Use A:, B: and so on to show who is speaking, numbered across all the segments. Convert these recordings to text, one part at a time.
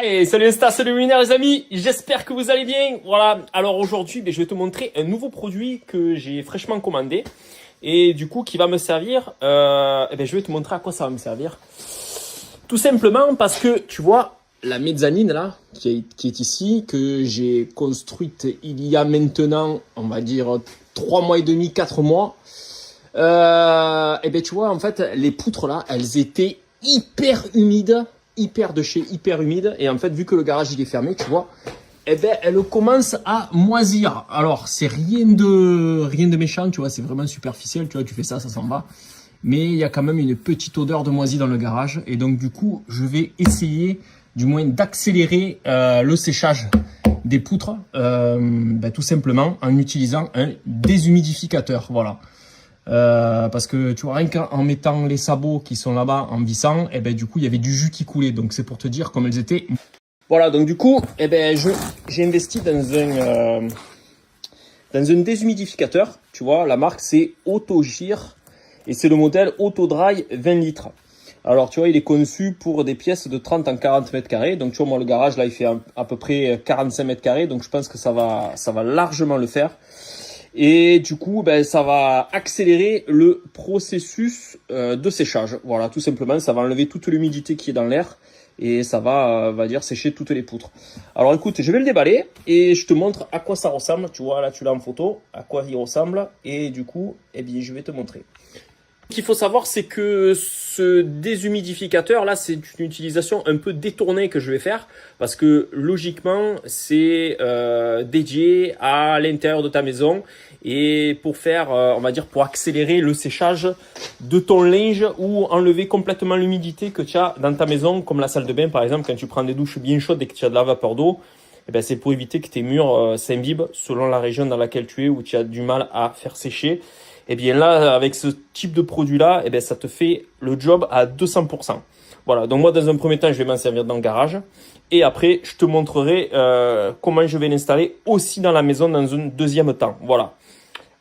A: Allez, salut Insta, salut Luminaire les amis, j'espère que vous allez bien. Voilà, alors aujourd'hui, je vais te montrer un nouveau produit que j'ai fraîchement commandé et du coup qui va me servir, je vais te montrer à quoi ça va me servir. Tout simplement parce que tu vois, la mezzanine là, qui est ici, que j'ai construite il y a maintenant, on va dire 3 mois et demi, 4 mois. Tu vois, en fait, les poutres là, elles étaient hyper humides. Hyper humide, et en fait vu que le garage il est fermé, tu vois, elle commence à moisir. Alors c'est rien de méchant, tu vois, c'est vraiment superficiel, tu vois, tu fais ça s'en va, mais il y a quand même une petite odeur de moisi dans le garage, et donc du coup je vais essayer du moins d'accélérer le séchage des poutres, tout simplement en utilisant un déshumidificateur. Voilà. Parce que tu vois, rien qu'en mettant les sabots qui sont là-bas en vissant, du coup il y avait du jus qui coulait, donc c'est pour te dire comme elles étaient. Voilà, donc du coup j'ai investi dans un déshumidificateur. Tu vois, la marque c'est Autogir et c'est le modèle Autodry 20 litres. Alors tu vois, il est conçu pour des pièces de 30 en 40 mètres carrés. Donc tu vois, moi le garage là il fait à peu près 45 mètres carrés, donc je pense que ça va largement le faire. Et du coup, ça va accélérer le processus de séchage. Voilà, tout simplement, ça va enlever toute l'humidité qui est dans l'air et ça va dire sécher toutes les poutres. Alors écoute, je vais le déballer et je te montre à quoi ça ressemble. Tu vois, là tu l'as en photo, à quoi il ressemble, et du coup, je vais te montrer. Ce qu'il faut savoir, c'est que ce déshumidificateur là, c'est une utilisation un peu détournée que je vais faire, parce que logiquement c'est dédié à l'intérieur de ta maison et pour faire, on va dire, pour accélérer le séchage de ton linge ou enlever complètement l'humidité que tu as dans ta maison, comme la salle de bain par exemple. Quand tu prends des douches bien chaudes et que tu as de la vapeur d'eau, c'est pour éviter que tes murs s'imbibent selon la région dans laquelle tu es, où tu as du mal à faire sécher. Et bien là, avec ce type de produit-là, ça te fait le job à 200%. Voilà, donc moi, dans un premier temps, je vais m'en servir dans le garage. Et après, je te montrerai comment je vais l'installer aussi dans la maison dans un deuxième temps. Voilà.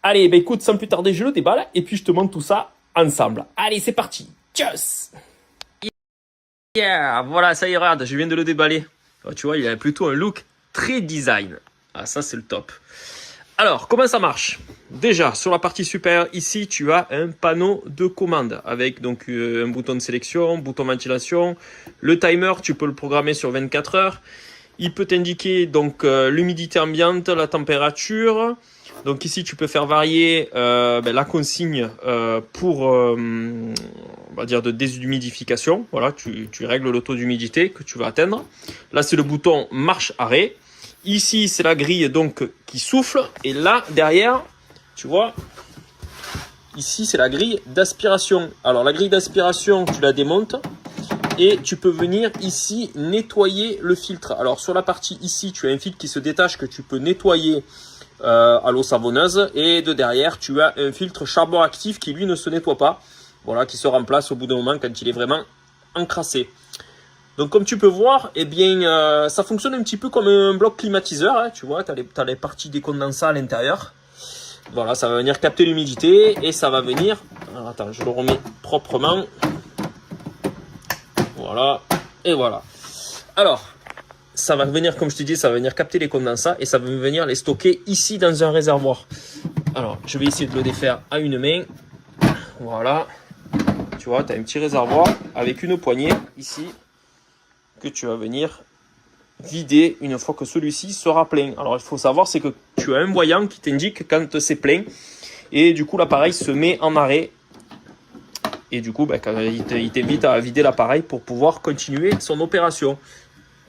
A: Allez, écoute, sans plus tarder, je le déballe et puis je te montre tout ça ensemble. Allez, c'est parti. Tchuss! Yeah, voilà, ça y est, regarde, je viens de le déballer. Tu vois, il a plutôt un look très design. Ah, ça, c'est le top. Alors, comment ça marche? Déjà, sur la partie supérieure, ici, tu as un panneau de commande avec donc un bouton de sélection, bouton ventilation. Le timer, tu peux le programmer sur 24 heures. Il peut t'indiquer donc l'humidité ambiante, la température. Donc ici, tu peux faire varier la consigne pour, on va dire, de déshumidification. Voilà, tu règles le taux d'humidité que tu vas atteindre. Là, c'est le bouton marche-arrêt. Ici, c'est la grille donc qui souffle. Et là, derrière, tu vois, ici, c'est la grille d'aspiration. Alors, la grille d'aspiration, tu la démontes et tu peux venir ici nettoyer le filtre. Alors, sur la partie ici, tu as un filtre qui se détache que tu peux nettoyer à l'eau savonneuse. Et de derrière, tu as un filtre charbon actif qui, lui, ne se nettoie pas. Voilà, qui se remplace au bout d'un moment quand il est vraiment encrassé. Donc comme tu peux voir, ça fonctionne un petit peu comme un bloc climatiseur, hein, tu vois, tu as les parties des condensats à l'intérieur. Voilà, ça va venir capter l'humidité et ça va venir... Alors attends, je le remets proprement. Voilà, et voilà. Alors, ça va venir, comme je te dis, ça va venir capter les condensats et ça va venir les stocker ici dans un réservoir. Alors, je vais essayer de le défaire à une main. Voilà. Tu vois, tu as un petit réservoir avec une poignée ici, que tu vas venir vider une fois que celui-ci sera plein. Alors il faut savoir, c'est que tu as un voyant qui t'indique quand c'est plein et du coup l'appareil se met en arrêt et du coup il t'invite à vider l'appareil pour pouvoir continuer son opération.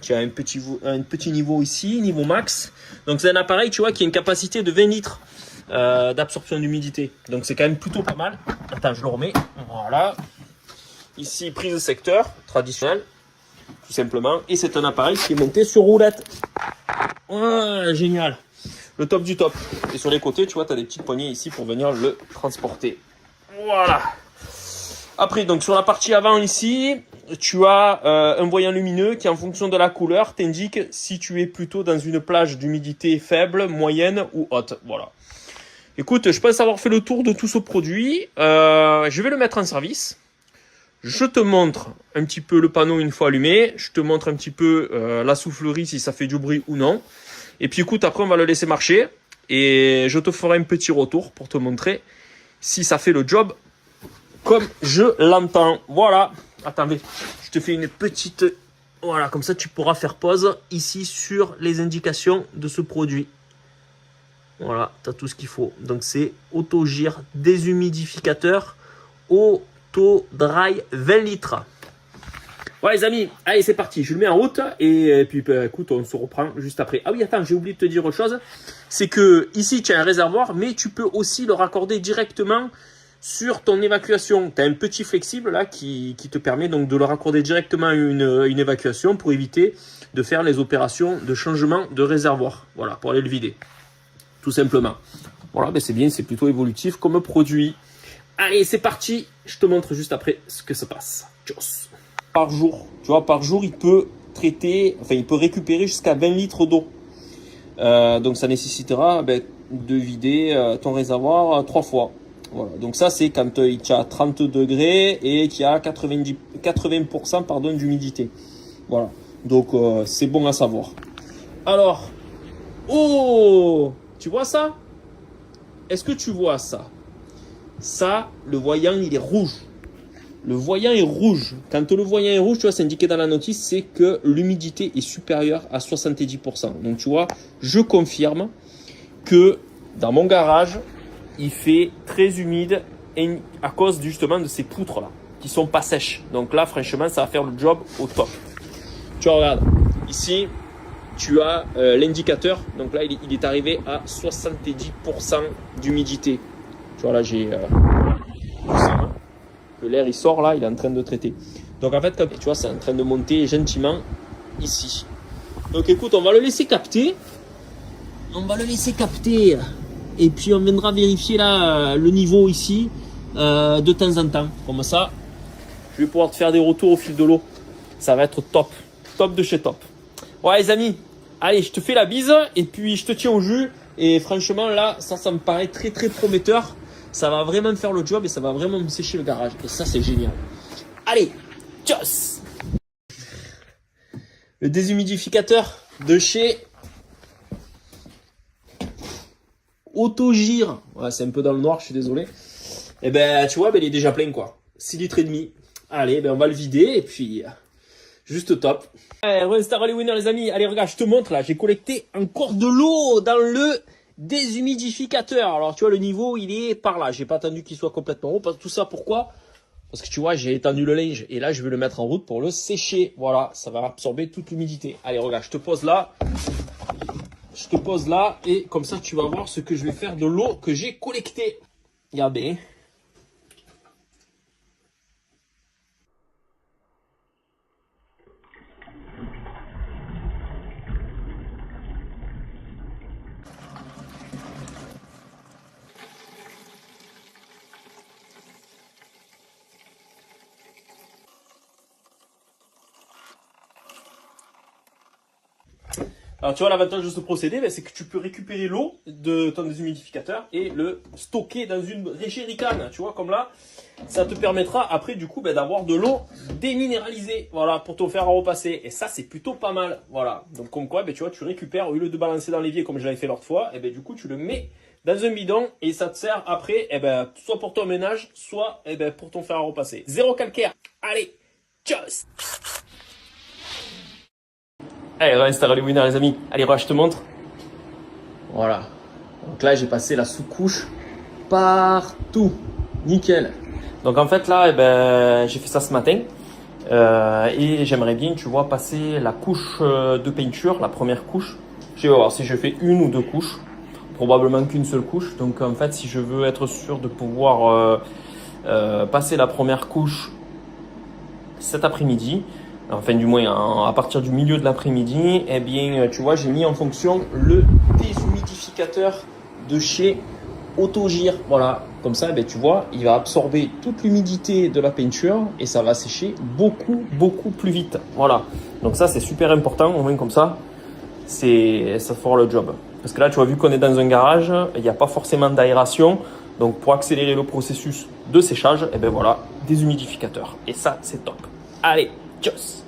A: Tu as un petit niveau ici, niveau max. Donc c'est un appareil, tu vois, qui a une capacité de 20 litres d'absorption d'humidité. Donc c'est quand même plutôt pas mal. Attends, je le remets. Voilà. Ici, prise de secteur traditionnelle. Tout simplement, et c'est un appareil qui est monté sur roulette. Ouais, génial, le top du top. Et sur les côtés, tu vois, tu as des petites poignées ici pour venir le transporter. Voilà. Après, donc sur la partie avant ici, tu as un voyant lumineux qui, en fonction de la couleur, t'indique si tu es plutôt dans une plage d'humidité faible, moyenne ou haute. Voilà. Écoute, je pense avoir fait le tour de tout ce produit. Je vais le mettre en service. Je te montre un petit peu le panneau une fois allumé. Je te montre un petit peu la soufflerie, si ça fait du bruit ou non. Et puis écoute, après on va le laisser marcher. Et je te ferai un petit retour pour te montrer si ça fait le job comme je l'entends. Voilà. Attendez, je te fais une petite... Voilà, comme ça tu pourras faire pause ici sur les indications de ce produit. Voilà, tu as tout ce qu'il faut. Donc c'est Autogir déshumidificateur Auto Dry 20 litres. Ouais les amis, allez c'est parti, je le mets en route et puis bah, écoute, on se reprend juste après. Ah oui, attends, j'ai oublié de te dire autre chose. C'est que ici tu as un réservoir, mais tu peux aussi le raccorder directement sur ton évacuation. Tu as un petit flexible là qui te permet donc de le raccorder directement à une évacuation pour éviter de faire les opérations de changement de réservoir. Voilà, pour aller le vider. Tout simplement. Voilà, ben c'est bien, c'est plutôt évolutif comme produit. Allez, c'est parti. Je te montre juste après ce que ça passe. Tchuss. Par jour, tu vois, par jour, il peut traiter, enfin, il peut récupérer jusqu'à 20 litres d'eau. Donc, ça nécessitera de vider ton réservoir 3 fois. Voilà. Donc, ça, c'est quand il y a 30 degrés et qu'il y a 80% pardon, d'humidité. Voilà. Donc, c'est bon à savoir. Alors, oh! Tu vois ça? Est-ce que tu vois ça? Ça, le voyant, il est rouge. Le voyant est rouge. Quand le voyant est rouge, tu vois, c'est indiqué dans la notice, c'est que l'humidité est supérieure à 70%. Donc, tu vois, je confirme que dans mon garage, il fait très humide et à cause justement de ces poutres-là, qui sont pas sèches. Donc là, franchement, ça va faire le job au top. Tu vois, regarde, ici, tu as l'indicateur. Donc là, il est arrivé à 70% d'humidité. Tu vois, là, j'ai que l'air, il sort là, il est en train de traiter. Donc en fait, tu vois, c'est en train de monter gentiment ici. Donc écoute, on va le laisser capter. On va le laisser capter. Et puis on viendra vérifier là le niveau ici de temps en temps. Comme ça, je vais pouvoir te faire des retours au fil de l'eau. Ça va être top. Top de chez top. Ouais les amis, allez, je te fais la bise et puis je te tiens au jus. Et franchement là, ça me paraît très très prometteur. Ça va vraiment me faire le job et ça va vraiment me sécher le garage. Et ça, c'est génial. Allez, tchuss! Le déshumidificateur de chez Autogir. Ouais, c'est un peu dans le noir, je suis désolé. Et ben, tu vois, il est déjà plein quoi. 6 litres et demi. Allez, on va le vider et puis juste top. Allez, reinstaller les winners les amis. Allez, regarde, je te montre là. J'ai collecté encore de l'eau dans le déshumidificateur. Alors, tu vois, le niveau, il est par là. J'ai pas attendu qu'il soit complètement haut. Tout ça, pourquoi? Parce que tu vois, j'ai étendu le linge. Et là, je vais le mettre en route pour le sécher. Voilà, ça va absorber toute l'humidité. Allez, regarde, je te pose là. Je te pose là. Et comme ça, tu vas voir ce que je vais faire de l'eau que j'ai collectée. Regardez. Alors tu vois, l'avantage de ce procédé, c'est que tu peux récupérer l'eau de ton déshumidificateur et le stocker dans une jerrycan, tu vois, comme là. Ça te permettra après du coup d'avoir de l'eau déminéralisée, voilà, pour te faire repasser. Et ça, c'est plutôt pas mal, voilà. Donc comme quoi, tu vois, tu récupères, au lieu de balancer dans l'évier comme je l'avais fait l'autre fois, et du coup, tu le mets dans un bidon et ça te sert après, soit pour ton ménage, soit pour ton fer à repasser. Zéro calcaire. Allez, tchuss! Allez, réinstaller les winners les amis. Allez, je te montre. Voilà. Donc là, j'ai passé la sous-couche partout. Nickel. Donc en fait là, j'ai fait ça ce matin. Et j'aimerais bien, tu vois, passer la couche de peinture, la première couche. Je vais voir si je fais une ou deux couches. Probablement qu'une seule couche. Donc en fait, si je veux être sûr de pouvoir passer la première couche cet après-midi, enfin du moins à partir du milieu de l'après-midi, eh bien tu vois, j'ai mis en fonction le déshumidificateur de chez Autogir. Voilà, comme ça tu vois, il va absorber toute l'humidité de la peinture et ça va sécher beaucoup plus vite. Voilà, donc ça c'est super important, au moins comme ça ça fera le job. Parce que là tu vois, vu qu'on est dans un garage, il n'y a pas forcément d'aération, Donc pour accélérer le processus de séchage, et ben voilà, des humidificateurs. Et ça, c'est top. Allez, tchuss!